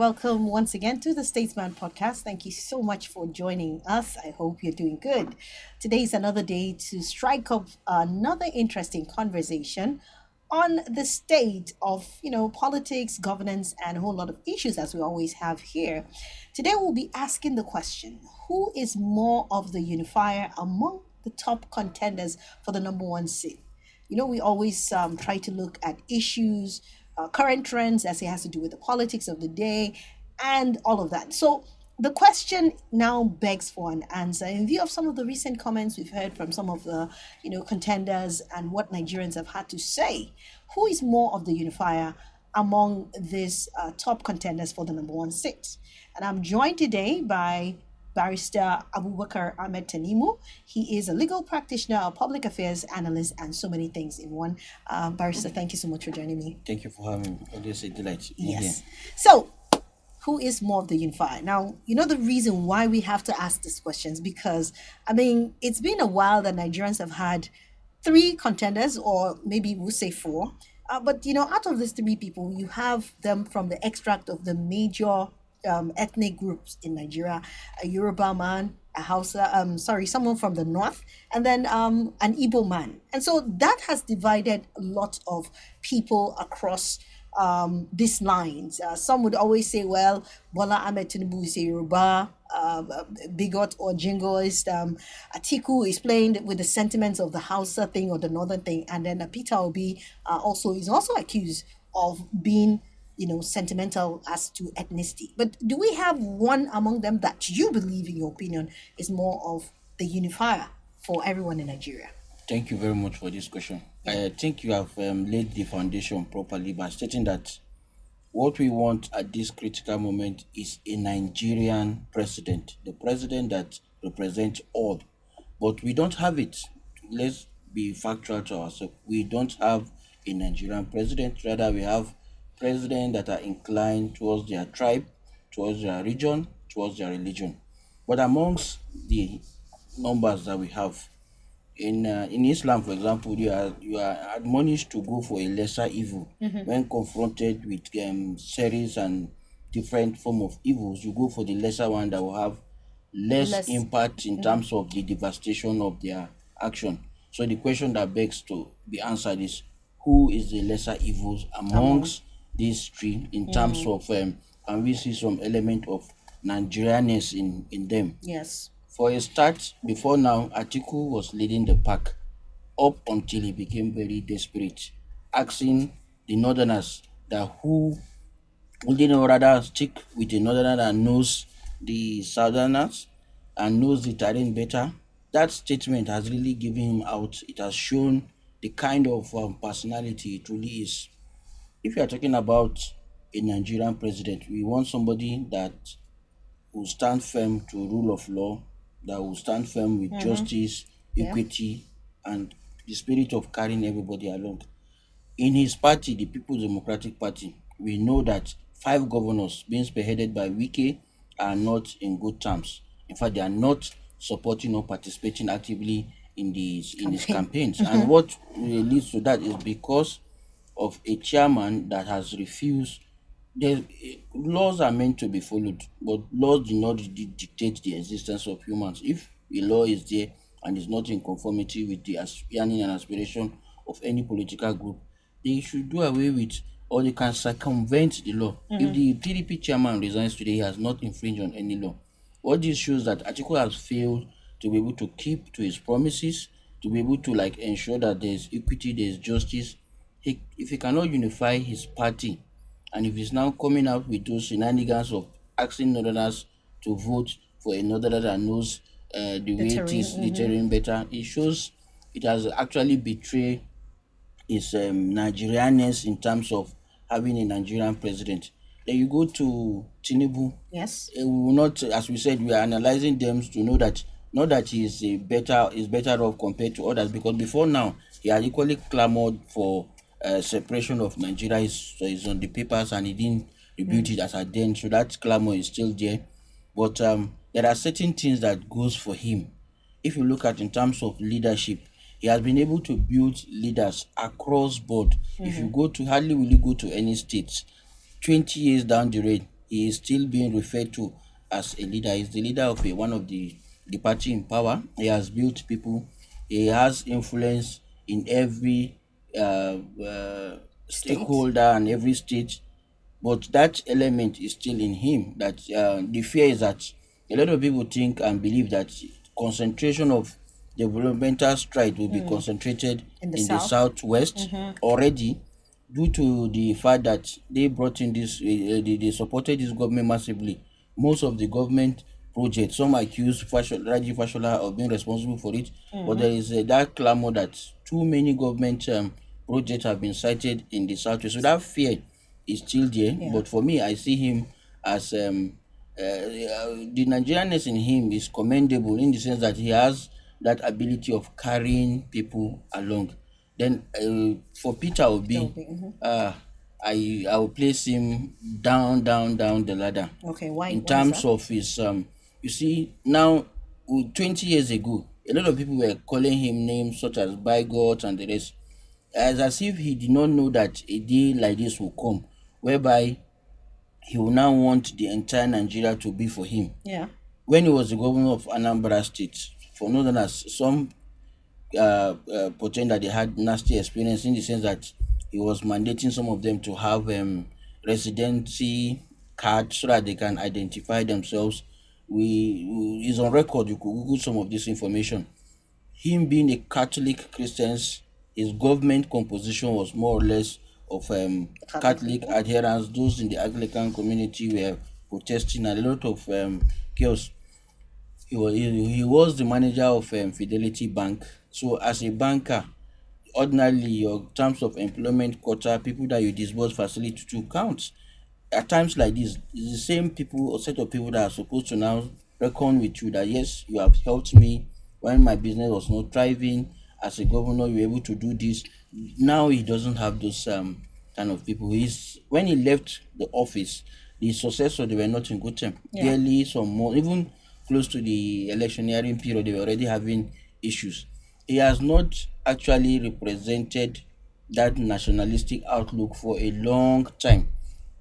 welcome once again to the Statesman podcast. Thank you so much for joining us. I hope you're doing good. Today is another day to strike up another interesting conversation on the state of, politics, governance, and a whole lot of issues as we always have here. Today we'll be asking the question, who is more of the unifier among the top contenders for the number one seat? We always try to look at issues, current trends as it has to do with the politics of the day and all of that. So the question now begs for an answer in view of some of the recent comments we've heard from some of the, contenders and what Nigerians have had to say. Who is more of the unifier among these top contenders for the number one seat? And I'm joined today by Barrister Abubakar Ahmed Tanimu. He is a legal practitioner, a public affairs analyst, and so many things in one. Barrister, thank you so much for joining me. Thank you for having me. Always a delight. Yes. So, who is more of the unifier? Now, the reason why we have to ask these questions, because, it's been a while that Nigerians have had three contenders, or maybe we'll say four. But, out of these three people, you have them from the extract of the major ethnic groups in Nigeria, a Yoruba man, a Hausa, someone from the north, and then an Igbo man. And so that has divided a lot of people across these lines. Some would always say, well, Bola Ahmed Tinubu is a Yoruba bigot or jingoist. Atiku is playing with the sentiments of the Hausa thing or the northern thing. And then Peter Obi is also accused of being sentimental as to ethnicity. But do we have one among them that you believe, in your opinion, is more of the unifier for everyone in Nigeria? Thank you very much for this question. I think you have laid the foundation properly by stating that what we want at this critical moment is a Nigerian president, the president that represents all. But we don't have it. Let's be factual to ourselves. We don't have a Nigerian president. Rather, we have presidents that are inclined towards their tribe, towards their region, towards their religion. But amongst the numbers that we have in Islam, for example, you are admonished to go for a lesser evil when confronted with series and different form of evils. You go for the lesser one that will have less impact in terms of the devastation of their action. So the question that begs to be answered is, who is the lesser evils amongst these three in terms of can we see some element of Nigerianness in them? Yes. For a start, before now, Atiku was leading the pack up until he became very desperate, asking the northerners that who would they rather stick with a northerner that knows the southerners and knows the terrain better. That statement has really given him out. It has shown the kind of personality it really is. If you are talking about a Nigerian president, we want somebody that will stand firm to rule of law, that will stand firm with justice, equity, and the spirit of carrying everybody along. In his party, the People's Democratic Party, we know that 5 governors being spearheaded by Wike are not in good terms. In fact, they are not supporting or participating actively in these campaigns. And what really leads to that is because of a chairman that has refused. Laws are meant to be followed, but laws do not dictate the existence of humans. If a law is there and is not in conformity with the yearning and aspiration of any political group, they should do away with, or they can circumvent the law. If the PDP chairman resigns today, he has not infringed on any law. What this shows that Atiku has failed to be able to keep to his promises, to be able to ensure that there's equity, there's justice. If he cannot unify his party, and if he's now coming out with those shenanigans of asking northerners to vote for a northerner that knows the way it is, the terrain better, it shows it has actually betrayed his Nigerianness in terms of having a Nigerian president. Then you go to Tinubu. Yes. We will not, as we said, we are analyzing them to know that not that he is better off compared to others, because before now he had equally clamored for separation of Nigeria. Is on the papers and he didn't rebuke it as at then, so that clamor is still there. But there are certain things that goes for him. If you look at in terms of leadership, he has been able to build leaders across board. If you go to hardly will you go to any states 20 years down the road, he is still being referred to as a leader. He's the leader of one of the party in power. He has built people. He has influence in every State. stakeholder and every state, but that element is still in him. That the fear is that a lot of people think and believe that concentration of developmental stride will be concentrated In the in the South. southwest already, due to the fact that they brought in this, they supported this government massively. Most of the government projects, some accuse Raji Fashola of being responsible for it, but there is that clamor that too many government projects have been cited in the southwest. So that fear is still there. Yeah. But for me, I see him as the Nigerianness in him is commendable in the sense that he has that ability of carrying people along. Then for Peter Peter Obi, Obi. uh, I will place him down the ladder Okay, why in why is terms that? of his you see now, 20 years ago a lot of people were calling him names such as bigot and the rest, as if he did not know that a day like this will come whereby he will now want the entire Nigeria to be for him. Yeah. When he was the governor of Anambra State, for Northerners, some pretend that they had nasty experience in the sense that he was mandating some of them to have residency card so that they can identify themselves. Is on record. You could Google some of this information. Him being a Catholic Christian, his government composition was more or less of Catholic Catholic people. adherents. Those in the Anglican community were protesting, and a lot of chaos. He was the manager of Fidelity Bank. So as a banker, ordinarily your terms of employment quota, people that you disburse facility to count. At times like this, it's the same people or set of people that are supposed to now reckon with you that yes, you have helped me when my business was not thriving. As a governor, you were able to do this. Now he doesn't have those kind of people. He's when he left the office, the successor they were not in good term. Yeah. Barely some more, even close to the electioneering period, they were already having issues. He has not actually represented that nationalistic outlook for a long time,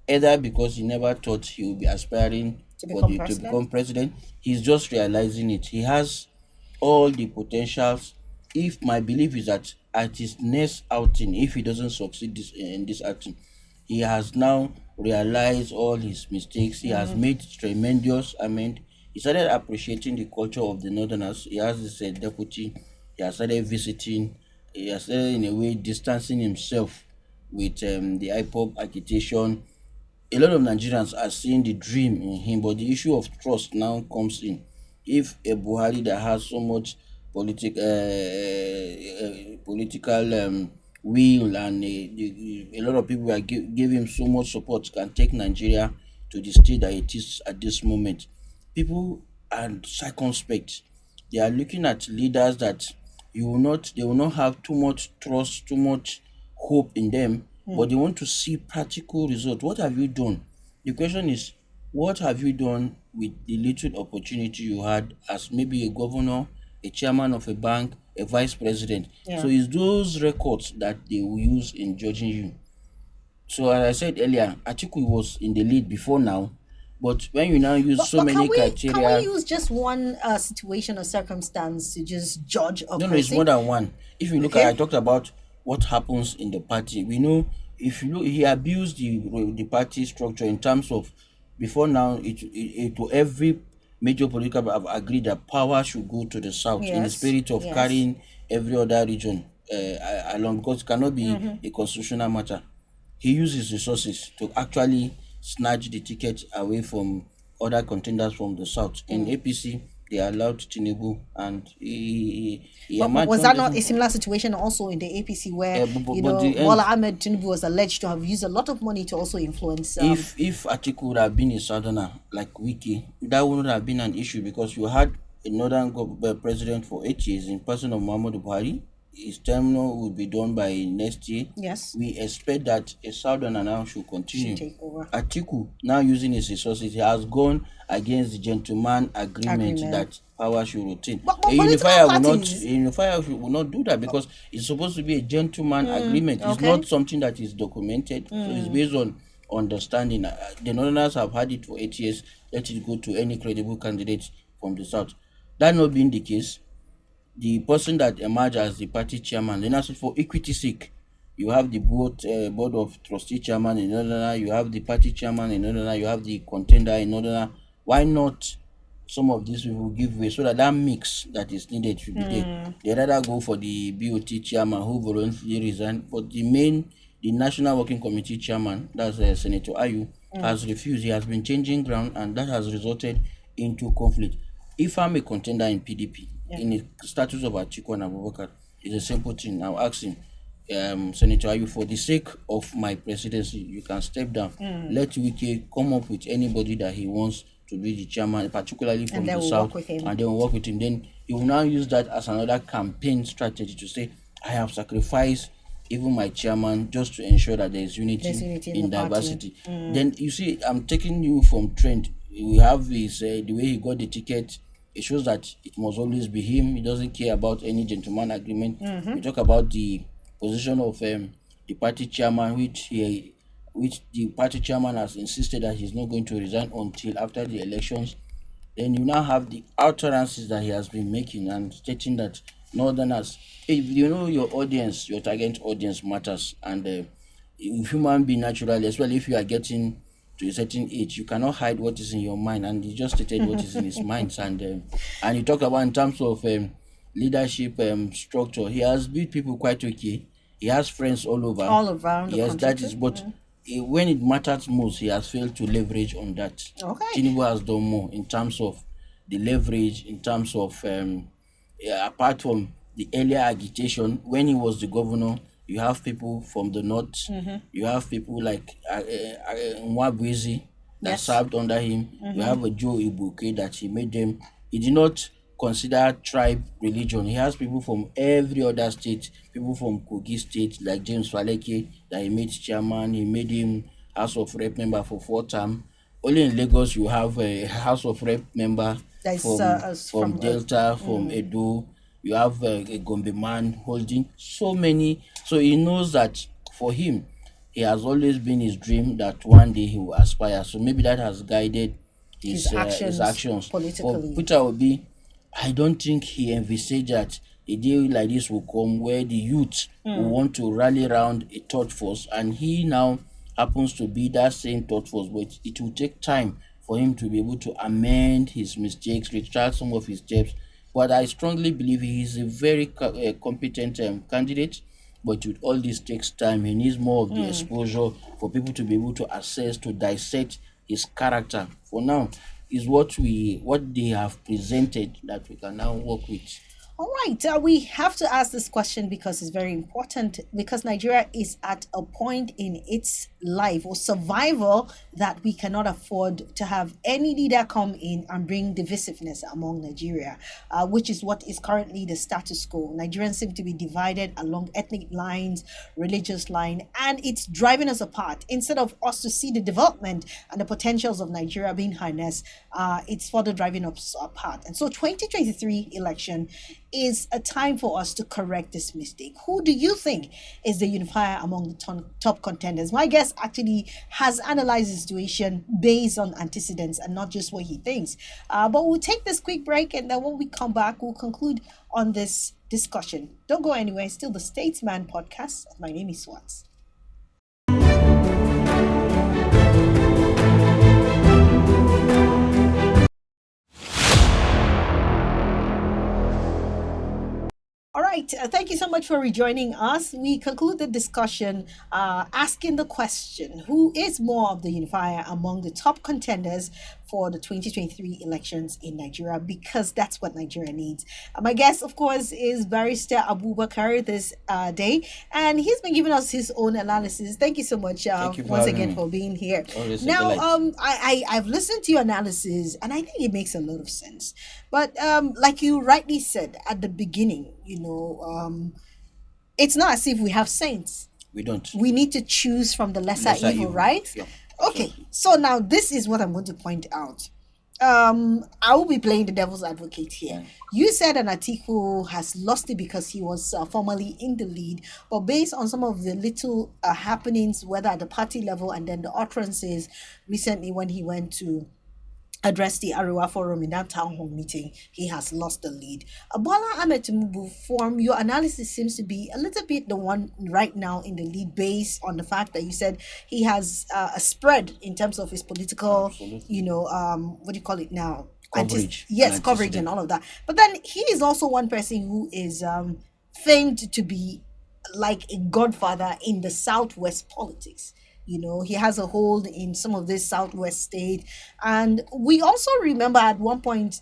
either because he never thought he would be aspiring To for become the to president. become president. He's just realizing it. He has all the potentials. If my belief is that at his next outing, if he doesn't succeed in this outing, he has now realized all his mistakes. He has made tremendous. I mean, he started appreciating the culture of the Northerners. He has this deputy. He has started visiting. He has started in a way distancing himself with the IPOP agitation. A lot of Nigerians are seeing the dream in him, but the issue of trust now comes in. If a Buhari that has so much political will and a lot of people are give him so much support can take Nigeria to the state that it is at this moment, people are circumspect. They are looking at leaders that they will not have too much trust, too much hope in them, but they want to see practical results. What have you done? The question is, what have you done with the little opportunity you had as maybe a governor, a chairman of a bank, a vice president? So Yeah. it's those records that they will use in judging you. So as I said earlier, Atiku was in the lead before now, but when you now use so But many can we criteria, use just one situation or circumstance to just judge a no, no, it's more person? than one. If you look at, I Okay. talked about what happens in the party. We know if you look, he abused the party structure in terms of before now. To every major political have agreed that power should go to the south in the Yes. spirit of Yes. carrying every other region along, because it cannot be a constitutional matter. He used his resources to actually snatch the ticket away from other contenders from the south. In APC, they allowed Tinubu, and he But emerged was from that the not a similar situation also in the APC where, but the Bola end. Ahmed Tinubu was alleged to have used a lot of money to also influence If Atiku would have been a southerner like Wiki, that wouldn't have been an issue because you had a northern president for 8 years in person of Muhammadu Buhari. His tenure will be done by next year. yes, We expect that a southerner now should should continue. take over Atiku, now using his resources, he has gone against the gentleman agreement agreement. that power should rotate. But political A parties, will not do that because it's supposed to be a gentleman agreement. It's okay, not something that is documented. So it's based on understanding. The Northerners have had it for 8 years. Let it go to any credible candidate from the South. That not being the case, the person that emerged as the party chairman, then also for equity sake, you have the board of trustee chairman in Northern, you have the party chairman in Northern, you have the contender in Northern. Why not some of these people give way so that that mix that is needed should be there? They rather go for the BOT chairman who voluntarily resigned, but the National Working Committee chairman, that's Senator Ayu, has refused. He has been changing ground, and that has resulted into conflict. If I'm a contender in PDP, in the status of Atiku and Abubakar, it's a simple thing. I'll ask him, Senator Ayu, for the sake of my presidency, you can step down. Let Wike come up with anybody that he wants to be the chairman, particularly from And then the we'll south, work with him. and then we'll work with him. Then he will now use that as another campaign strategy to say, I have sacrificed even my chairman just to ensure that there is unity, There's unity in in the party. diversity. Then you see, I'm taking you from trend. We have this the way he got the ticket. It shows that it must always be him. He doesn't care about any gentleman agreement. We talk about the position of the party chairman, which the party chairman has insisted that he's not going to resign until after the elections. Then you now have the utterances that he has been making and stating that Northerners, if you know your audience, your target audience matters, and human being naturally, especially if you are getting to a certain age, you cannot hide what is in your mind, and he just stated what is in his mind, and you talk about in terms of leadership structure, he has built people quite okay. He has friends all over. All around the Yes, country that too. is, but when it matters most, he has failed to leverage on that. Okay. Tinubu has done more in terms of the leverage, in terms of yeah, apart from the earlier agitation when he was the governor. You have people from the north. You have people like Nwabwezi that Yes. served under him. You have a Joe Ibuke that he made them. He did not consider tribe religion. He has people from every other state, people from Kogi State like James Faleke that he made chairman. He made him House of Rep member for 4 term. Only in Lagos you have a House of Rep member That's from Delta, from Edo. You have a Gombe man holding so many. So he knows that for him, it has always been his dream that one day he will aspire. So maybe that has guided his his actions actions. For politically. Peter Obi, I don't think he envisaged that a day like this will come where the youth will want to rally around a thought force, and he now happens to be that same thought force, but it will take time for him to be able to amend his mistakes, retract some of his steps. But I strongly believe he is a very competent candidate. But with all this takes time. He needs more of the exposure for people to be able to assess, to dissect his character. For now, is what they have presented that we can now work with. All right, we have to ask this question because it's very important. Because Nigeria is at a point in its life or survival that we cannot afford to have any leader come in and bring divisiveness among Nigeria, which is what is currently the status quo. Nigerians seem to be divided along ethnic lines, religious line, and it's driving us apart. Instead of us to see the development and the potentials of Nigeria being harnessed, it's further driving us apart. And so, 2023 election is a time for us to correct this mistake. Who do you think is the unifier among the top contenders? My guest actually has analyzed the situation based on antecedents and not just what he thinks. But we'll take this quick break, and then when we come back, we'll conclude on this discussion. Don't go anywhere. Still the Statesman podcast. My name is Swats. All right, thank you so much for rejoining us. We conclude the discussion asking the question, who is more of the unifier among the top contenders for the 2023 elections in Nigeria? Because that's what Nigeria needs. My guest, of course, is Barrister Abubakar this day, and he's been giving us his own analysis. Thank you so much Thank you for once having again me. for being here. Always a Now, delight. I've listened to your analysis, and I think it makes a lot of sense. But like you rightly said at the beginning, it's not as if we have saints. We don't. We need to choose from the lesser Lesser evil, evil. right? Yeah, Okay, absolutely. so now this is what I'm going to point out. I will be playing the devil's advocate here. Yeah. You said an Atiku has lost it because he was formerly in the lead, but based on some of the little happenings, whether at the party level and then the utterances recently when he went to addressed the Ariwa Forum in that town hall meeting, he has lost the lead. Bola Ahmed Tinubu, from your analysis, seems to be a little bit the one right now in the lead, based on the fact that you said he has a spread in terms of his political, Absolutely. what do you call it now? Coverage and Yes, coverage and antecedent. all of that. But then he is also one person who is famed to be like a godfather in the Southwest politics. He has a hold in some of this Southwest state. And we also remember at one point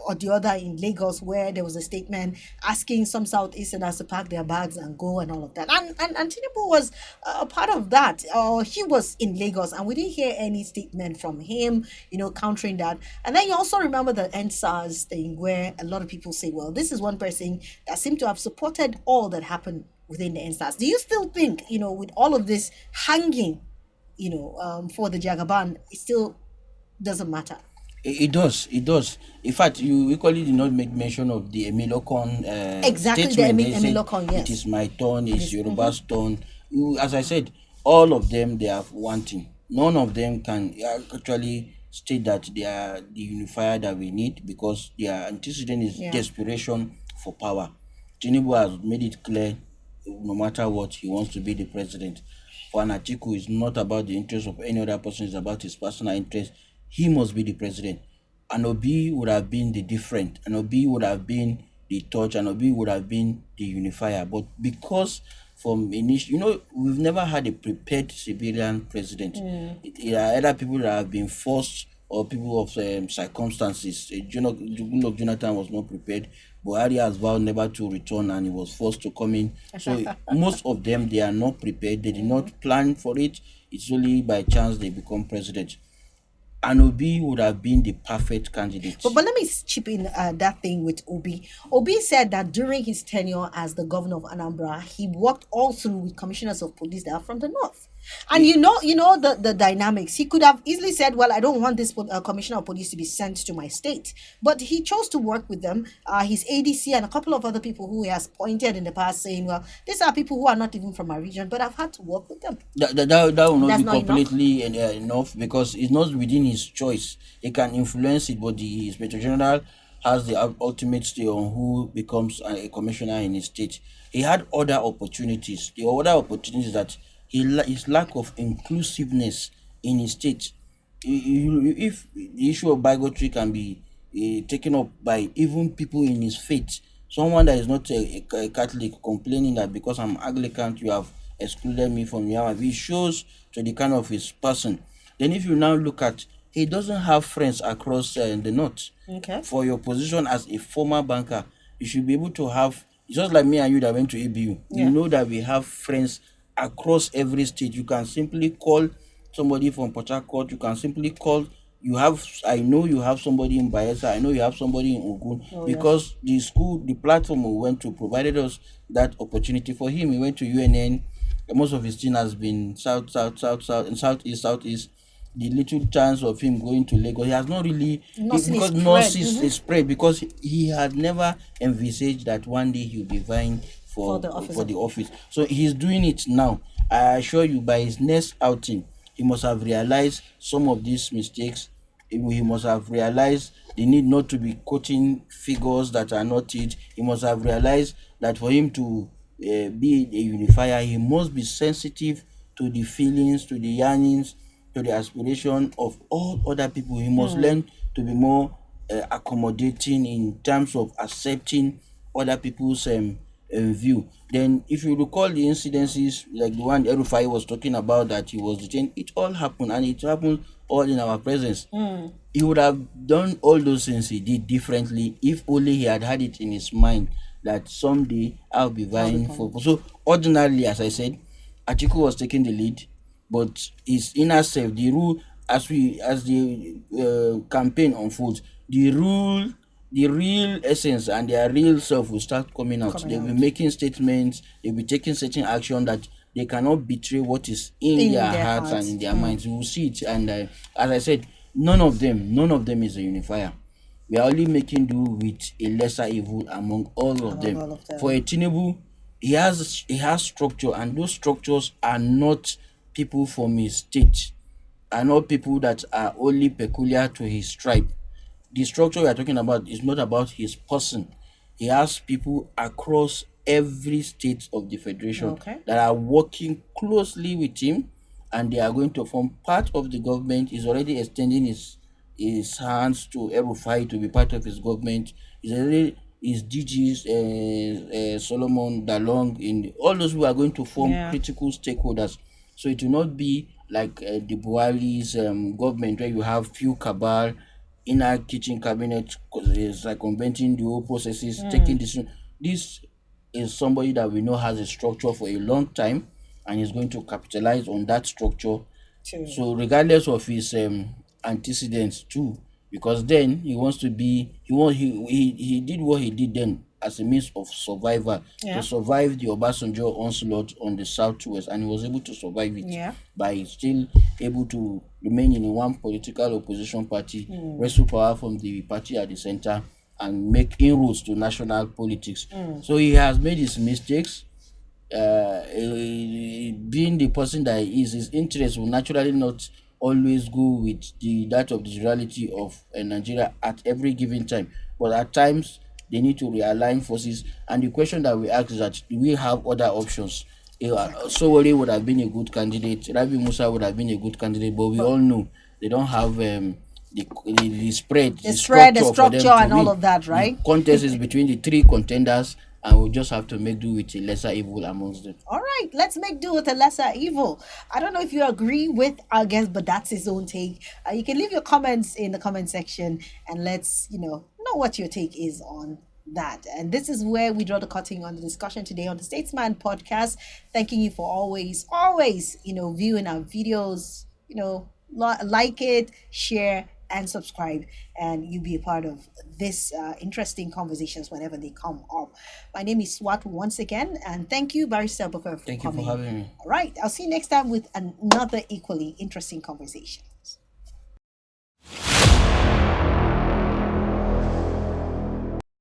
or the other in Lagos where there was a statement asking some Southeasterners to pack their bags and go and all of that. And Tinubu was a part of that. He was in Lagos and we didn't hear any statement from him, countering that. And then you also remember the NSAS thing where a lot of people say, well, this is one person that seemed to have supported all that happened within the NSAS. Do you still think, with all of this hanging, for the Jagaban, it still doesn't matter? It does. It does. In fact, you equally did not make mention of the Emilokon Exactly, the statement. They said Emilokon, it yes. is my turn, It it's is. Mhm. Yoruba's turn. As I said, all of them they have one thing. None of them can actually state that they are the unifier that we need because their antecedent is Yeah. desperation for power. Tinubu has made it clear, no matter what, he wants to be the president. For an Atiku, it's not about the interest of any other person, it's about his personal interest. He must be the president. An Obi would have been the different. An Obi would have been the touch. An Obi would have been the unifier. But because from initial, we've never had a prepared civilian president. It are either people that have been forced or people of circumstances. Goodluck Jonathan was not prepared. Buhari has vowed never to return and he was forced to come in. So most of them, they are not prepared. They did not plan for it. It's only by chance they become president. And Obi would have been the perfect candidate. But let me chip in that thing with Obi. Obi said that during his tenure as the governor of Anambra, he worked all through with commissioners of police that are from the north. And you know the dynamics. He could have easily said, "Well, I don't want this commissioner of police to be sent to my state," but he chose to work with them. His ADC and a couple of other people who he has pointed in the past, saying, "Well, these are people who are not even from my region, but I've had to work with them." That will not That's be not enough. completely enough because it's not within his choice. He can influence it, but the inspector general has the ultimate say on who becomes a commissioner in his state. He had other opportunities. The other opportunities that his lack of inclusiveness in his state. If the issue of bigotry can be taken up by even people in his faith, someone that is not a Catholic complaining that because I'm Anglican, you have excluded me from your life, it shows to the kind of his person. Then, if you now look at, he doesn't have friends across the north. Okay. For your position as a former banker, you should be able to have, just like me and you that went to ABU, you Yeah. know that we have friends across every state. You can simply call somebody from Port Harcourt, you can simply call, I know you have somebody in Bayelsa, I know you have somebody in Ogun, Oh yes. because the platform we went to provided us that opportunity. For him, he went to UNN. Most of his team has been south, and southeast. The little chance of him going to Lagos, he has not really, Nothing is because spread. nurses is spread, because he had never envisaged that one day he'll be vying For for the office for of. the office. So he's doing it now. I assure you, by his next outing, he must have realized some of these mistakes. He must have realized the need not to be quoting figures that are not it. He must have realized that for him to be a unifier, he must be sensitive to the feelings, to the yearnings, to the aspiration of all other people. He must learn to be more accommodating in terms of accepting other people's view. Then, if you recall the incidences like the one Erufai was talking about, that he was detained, it all happened, and it happened all in our presence. He would have done all those things he did differently if only he had had it in his mind that someday I'll be I'll vying for. become. So, ordinarily, as I said, Atiku was taking the lead, but his inner self, the rule, as the campaign unfolds, the real essence and their real self will start coming out. Coming They'll be out making statements, they'll be taking certain action that they cannot betray what is in in their their hearts and hearts. in their minds. You will see it, and as I said, None of them is a unifier. We are only making do with a lesser evil among all of among them. all of For a them. Tinubu, he has structure, and those structures are not people from his state, are not people that are only peculiar to his tribe. The structure we are talking about is not about his person. He has people across every state of the federation Okay. that are working closely with him, and they are going to form part of the government. He's already extending his hands to Erufai to be part of his government. He's already his DGs, Solomon Dalong, in all those who are going to form Yeah. critical stakeholders. So it will not be like the Buhari's government where you have few cabal, inner kitchen cabinet circumventing the whole processes, taking decision. This is somebody that we know has a structure for a long time, and is going to capitalize on that structure. Two. So regardless of his antecedents too, because then he wants to be he did what he did then as a means of survival, to Yeah. survive the Obasanjo onslaught on the southwest, and he was able to survive it Yeah. by still able to remain in one political opposition party, wrestle power from the party at the center, and make inroads to national politics. So he has made his mistakes. Being the person that he is, his interest will naturally not always go with the that of the reality of Nigeria at every given time. But at times they need to realign forces. And the question that we ask is that, do we have other options? Exactly. Sowore would have been a good candidate. Rabi Musa would have been a good candidate, but we But all know they don't have the spread, the the spread, the structure for structure, them to and all win. of that, The right? contest is between the three contenders, and we just have to make do with a lesser evil amongst them. All right, let's make do with a lesser evil. I don't know if you agree with our guest, but that's his own take. You can leave your comments in the comment section, and let's know what your take is on that. And this is where we draw the cutting on the discussion today on the Statesman podcast. Thanking you for always viewing our videos. Like it, share, and subscribe, and you be a part of this interesting conversations whenever they come up. My name is Swat once again, and thank you, Barrister Booker, for Thank you for coming. having me. All right, I'll see you next time with another equally interesting conversation.